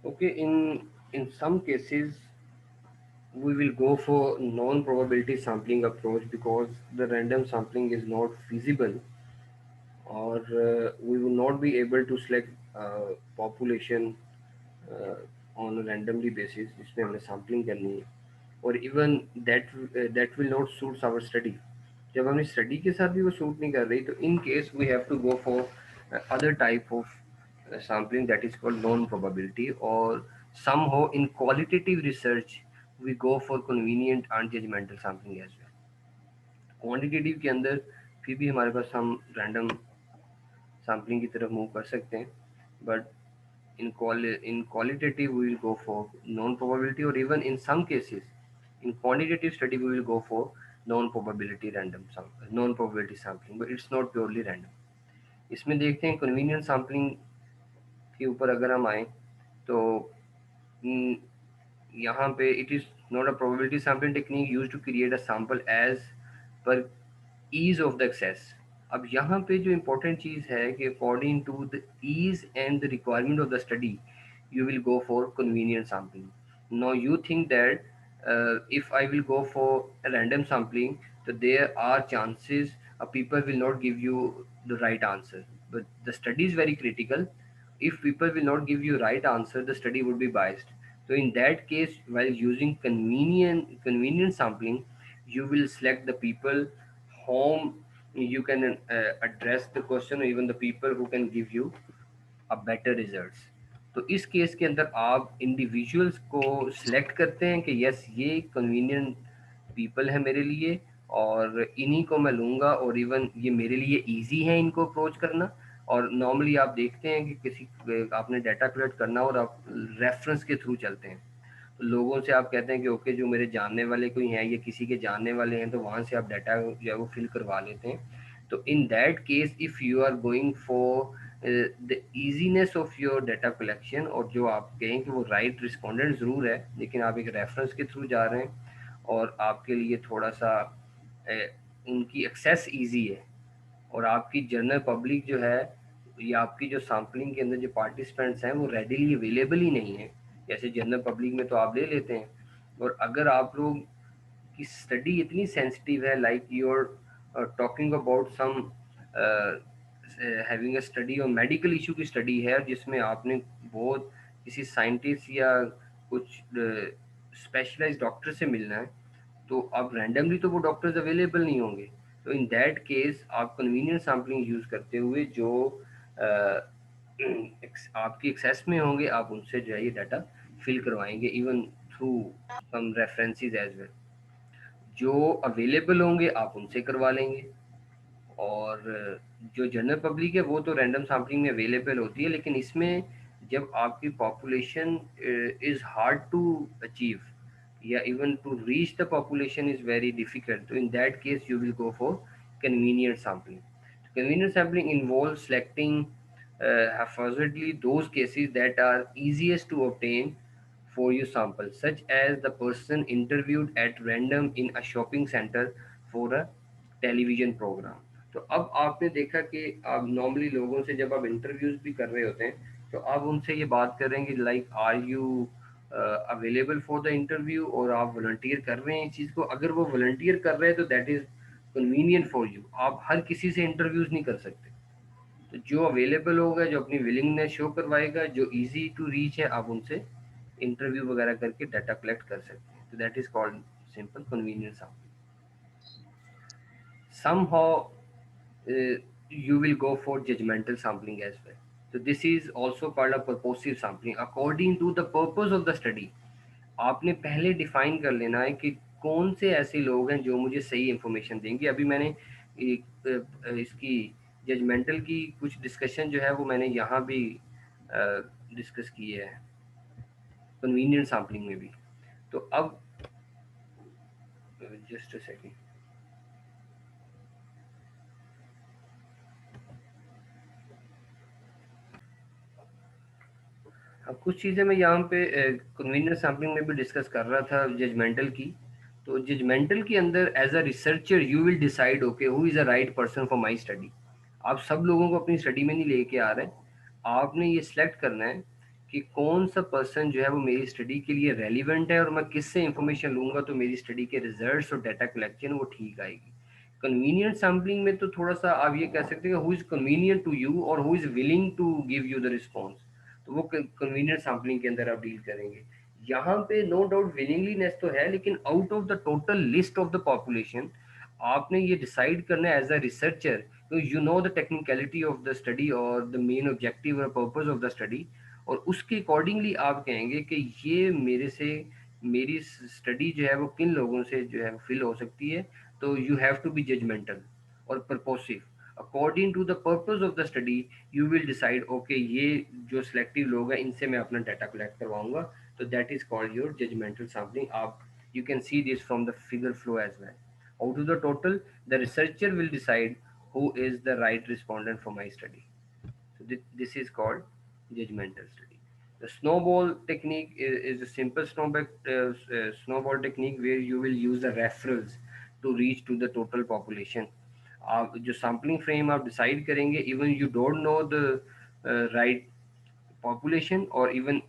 Okay, in some cases we will go for non-probability sampling approach because the random sampling is not feasible, or we will not be able to select population on a randomly basis जिसमें हमने sampling करनी है, और even that will not suits our study. जब हमने study के साथ भी वो सूट नहीं कर रही, तो in case we have to go for other type of sampling that is called non probability, or somehow in qualitative research we go for convenient and judgmental sampling as well. Quantitative के अंदर फिर भी हमारे पास हम random sampling की तरफ move कर सकते हैं, but in qualitative we will go for non probability, or even in some cases in quantitative study we will go for non probability sampling, but it's not purely random. इसमें देखते हैं convenient sampling के ऊपर अगर हम आए तो hmm, यहाँ पे it is not a probability sampling technique use to create a sample as per ease of the access. अब यहाँ पे जो इम्पोर्टेंट चीज़ है कि according to the ease and the requirement of the study you will go for convenient sampling. Now you think that if I will go for a random sampling, so there are chances people will not give you the right answer. But the study is very critical. If people will not give you right answer, the study would be biased. So in that case, while using convenient sampling, you will select the people whom you can address the question, or even the people who can give you a better results. तो इस case के अंदर आप individuals को select करते हैं कि yes ये कन्वीनियंट पीपल है मेरे लिए, और इन्हीं को मैं लूँगा, और इवन ये मेरे लिए इजी है इनको अप्रोच करना. और नॉर्मली आप देखते हैं कि किसी आपने डाटा कलेक्ट करना और आप रेफरेंस के थ्रू चलते हैं, तो लोगों से आप कहते हैं कि ओके जो मेरे जानने वाले कोई हैं या किसी के जानने वाले हैं, तो वहाँ से आप डाटा जो है वो फिल करवा लेते हैं. तो in that case if you are going for the easiness of your data collection, और जो आप कहें कि वो राइट रिस्पोंडेंट ज़रूर है लेकिन आप एक रेफरेंस के थ्रू जा रहे हैं और आपके लिए थोड़ा सा उनकी एक्सेस ईजी है, और आपकी जनरल पब्लिक जो है या आपकी जो सैम्पलिंग के अंदर जो पार्टिसिपेंट्स हैं वो रेडिली अवेलेबल ही नहीं है. जैसे जनरल पब्लिक में तो आप ले लेते हैं, और अगर आप लोग की स्टडी इतनी सेंसिटिव है, like you are talking about some having a study और मेडिकल इशू की स्टडी है जिसमें आपने बहुत किसी साइंटिस्ट या कुछ स्पेशलाइज्ड डॉक्टर से मिलना है, तो अब रैंडमली तो वो डॉक्टर्स अवेलेबल नहीं होंगे. तो इन दैट केस आप कन्वीनियंट सैम्पलिंग यूज़ करते हुए जो आपकी एक्सेस में होंगे आप उनसे जो है ये डाटा फिल करवाएंगे, even through some references as well. जो अवेलेबल होंगे आप उनसे करवा लेंगे, और जो जनरल पब्लिक है वो तो रैंडम सैम्पलिंग में अवेलेबल होती है, लेकिन इसमें जब आपकी population is hard to achieve या even to reach the population is very difficult, तो in that case you will go for convenient sampling. Convenient sampling involves selecting haphazardly those cases that are easiest to obtain for your sample, such as the person interviewed at random in a shopping center for a television program. तो अब आपने देखा कि आप normally लोगों से जब आप इंटरव्यूज भी कर रहे होते हैं, तो आप उनसे ये बात कर रहे हैं कि like are you available for the interview, और आप वॉलंटियर कर रहे हैं इस चीज़ को. अगर वो वॉलंटियर कर रहे हैं तो that is convenient for you. आप हर किसी से इंटरव्यूज नहीं कर सकते, तो जो अवेलेबल होगा, जो अपनी विलिंगनेस शो करवाएगा, जो इजी टू रीच है, आप उनसे इंटरव्यू वगैरह करके डाटा कलेक्ट कर सकते हैं. तो that is called simple convenience. Somehow you will go for judgmental sampling as well. So this is also called a purposive sampling according to the purpose of the study. आपने पहले define कर लेना है कि कौन से ऐसे लोग हैं जो मुझे सही इंफॉर्मेशन देंगे. अभी मैंने इसकी जजमेंटल की कुछ डिस्कशन जो है वो मैंने यहाँ भी डिस्कस की है कन्वीनियंट सैम्पलिंग में भी. तो अब जस्ट अ सेकेंड. अब कुछ चीज़ें मैं यहाँ पे कन्वीनियंट सैम्पलिंग में भी डिस्कस कर रहा था जजमेंटल की. तो जजमेंटल के अंदर as a researcher you will decide okay who is a right person for my study. आप सब लोगों को अपनी स्टडी में नहीं लेके आ रहे हैं, आपने ये सिलेक्ट करना है कि कौन सा पर्सन जो है वो मेरी स्टडी के लिए रेलिवेंट है और मैं किससे इंफॉर्मेशन लूंगा तो मेरी स्टडी के रिजल्ट्स और डाटा कलेक्शन वो ठीक आएगी। कन्वीनियंट सैम्पलिंग में तो थोड़ा सा आप ये कह सकते हैं who is convenient to you और who is willing to give you the response, तो वो कन्वीनियंट सैम्पलिंग के अंदर आप डील करेंगे। यहाँ पे नो डाउट विलिंगलीनेस तो है, लेकिन out of the total list of the population आपने ये डिसाइड करना है एज अ रिसर्चर, तो you know the technicality of the study और द मेन ऑब्जेक्टिव और पर्पज ऑफ द स्टडी, और उसके अकॉर्डिंगली आप कहेंगे कि ये मेरे से मेरी स्टडी जो है वो किन लोगों से जो है फिल हो सकती है। तो you have to be judgmental और purposive according to the purpose of the study. You will decide okay ये जो सिलेक्टिव लोग हैं इनसे मैं अपना डाटा कलेक्ट करवाऊंगा, तो that is called your judgmental sampling. आप you can see this from the figure flow as well. Out of the total, the researcher will decide who is the right respondent for my study. So this is called judgmental study. The snowball technique is a simple snowball technique where you will use the referrals to reach to the total population. आप जो sampling frame आप decide करेंगे, even you don't know the right population, or even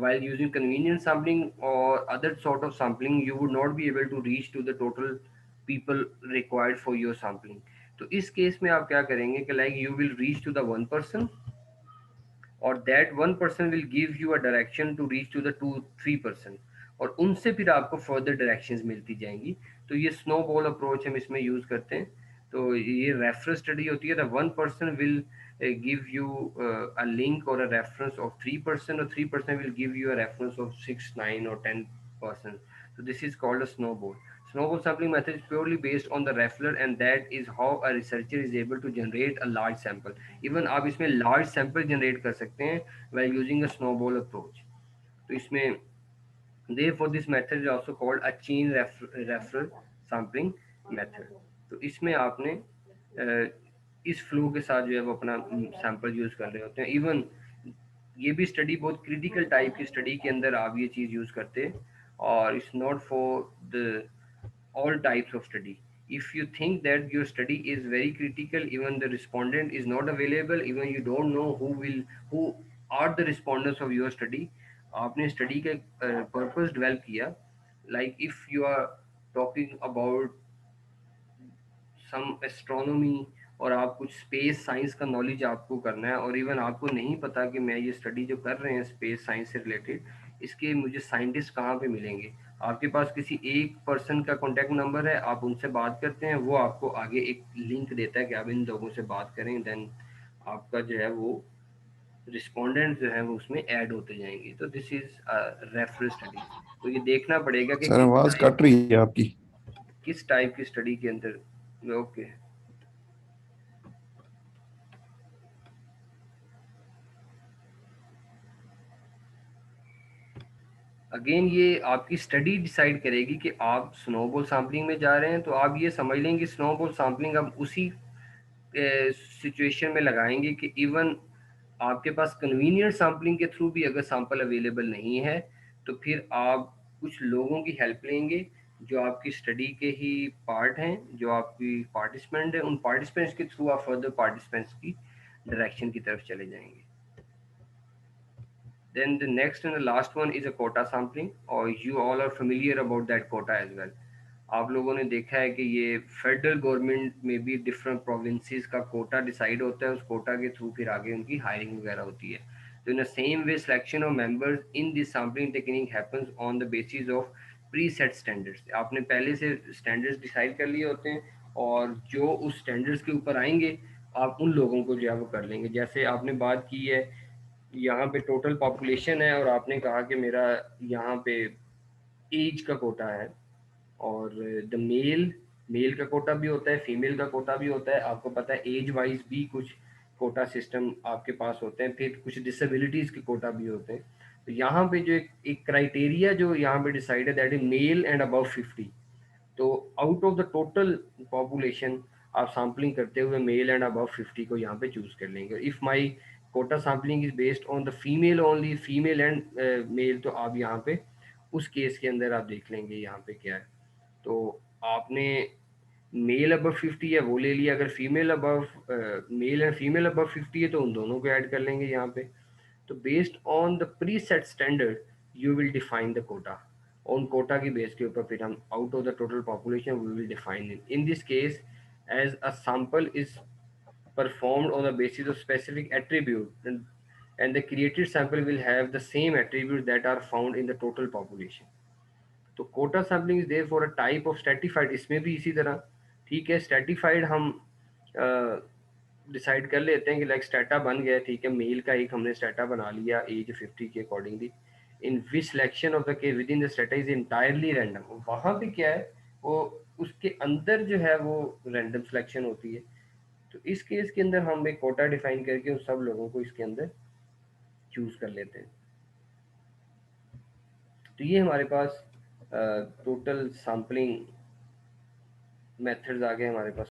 while using convenience sampling or other sort of sampling you would not be able to reach to the total people required for your sampling. तो इस case में आप क्या करेंगे कि like you will reach to the one person और that one person will give you a direction to reach to the two three person, और उनसे फिर आपको फर्दर डायरेक्शंस मिलती जाएंगी। तो ये स्नो बॉल अप्रोच हम इसमें यूज करते हैं। तो ये रेफरेंस स्टडी होती है, the one person will give you a link or a reference of 3% or 3% will give you a reference of 6 9 or 10%. So this is called a snowball. Snowball sampling method is purely based on the referral, and that is how a researcher is able to generate a large sample. Even आप इसमें large sample generate कर सकते हैं while using a snowball approach. तो इसमें therefore this method is also called a chain referral sampling method. तो इसमें आपने इस फ्लो के साथ जो है वो अपना सैंपल यूज कर रहे होते हैं। इवन ये भी स्टडी बहुत क्रिटिकल टाइप की स्टडी के अंदर आप ये चीज यूज करते हैं, और it's not for the all types of study. If you think that your study is very critical, even the respondent is not available, even you don't know who are the respondents of your study, आपने study का purpose develop किया, like if you are talking about some astronomy और आप कुछ space science का knowledge आपको करना है, और इवन आपको नहीं पता कि मैं ये स्टडी जो कर रहे हैं स्पेस साइंस से रिलेटेड, इसके मुझे साइंटिस्ट कहाँ पे मिलेंगे। आपके पास किसी एक पर्सन का कॉन्टैक्ट नंबर है, आप उनसे बात करते हैं, वो आपको आगे एक लिंक देता है कि आप इन लोगों से बात करें, देन आपका जो है वो रिस्पोंडेंट जो है वो उसमें ऐड होते जाएंगे। तो दिस इज रेफरेंस स्टडी। तो ये देखना पड़ेगा कि सर आवाज कट रही है आपकी। किस टाइप की स्टडी के अंदर। ओके, अगेन ये आपकी स्टडी डिसाइड करेगी कि आप स्नोबॉल सैम्पलिंग में जा रहे हैं, तो आप ये समझ लेंगे स्नोबॉल सैम्पलिंग आप उसी सिचुएशन में लगाएंगे कि इवन आपके पास कन्वीनियंट सैम्पलिंग के थ्रू भी अगर सैंपल अवेलेबल नहीं है, तो फिर आप कुछ लोगों की हेल्प लेंगे जो आपकी स्टडी के ही पार्ट हैं, जो आपकी पार्टिसिपेंट हैं, उन पार्टिसिपेंट्स के थ्रू आप फर्दर पार्टिसिपेंट्स की डायरेक्शन की तरफ चले जाएंगे। Then the next and the last one is a quota sampling, or you all are familiar about that quota as well. आप लोगों ने देखा है कि ये फेडरल गवर्नमेंट में भी डिफरेंट प्रोविंसेस का कोटा डिसाइड होता है, उस कोटा के थ्रू फिर आगे उनकी हायरिंग वगैरह होती है। तो in the same way selection of members in this sampling technique happens on the basis of pre set standards. आपने पहले से स्टैंडर्ड्स डिसाइड कर लिए होते हैं, और जो उस स्टैंडर्ड्स के ऊपर आएंगे आप उन लोगों को जो है वो कर लेंगे। जैसे आपने बात की है यहाँ पे टोटल पॉपुलेशन है, और आपने कहा कि मेरा यहाँ पे एज का कोटा है, और द मेल का कोटा भी होता है, फीमेल का कोटा भी होता है। आपको पता है एज वाइज भी कुछ कोटा सिस्टम आपके पास होते हैं, फिर कुछ डिसेबिलिटीज के कोटा भी होते हैं। तो यहाँ पे जो एक क्राइटेरिया जो यहाँ पे डिसाइड है that is male and above 50। तो out of the total population आप सैम्पलिंग करते हुए मेल एंड अबव 50 को यहाँ पे चूज कर लेंगे। If my quota sampling is based on the female only, female and male, तो आप यहाँ पे उस केस के अंदर आप देख लेंगे यहाँ पे क्या है। तो आपने मेल अबव 50 है वो ले लिया, अगर female above male and female above 50 है तो उन दोनों को ऐड कर लेंगे यहाँ पे। तो based on the pre set standard you will define the quota. On quota की बेस के ऊपर फिर हम out of the total population we will define it. In this case as a sample is performed on the basis of specific attribute, and the created sample will have the same attributes that are found in the total population। तो quota sampling is there for a type of stratified. इसमें भी इसी तरह ठीक है, stratified हम decide कर लेते हैं कि लाइक स्टेटा बन गया, ठीक है, मेल का एक हमने स्टेटा बना लिया एज 50 के accordingly. In which selection of the case with in the strata is entirely random. वहाँ भी क्या है, वो उसके अंदर जो है वो रैंडम सिलेक्शन होती है। तो इस केस के अंदर हम एक कोटा डिफाइन करके उन सब लोगों को इसके अंदर चूज कर लेते हैं। तो ये हमारे पास टोटल सैम्पलिंग मेथड्स आ गए हमारे पास।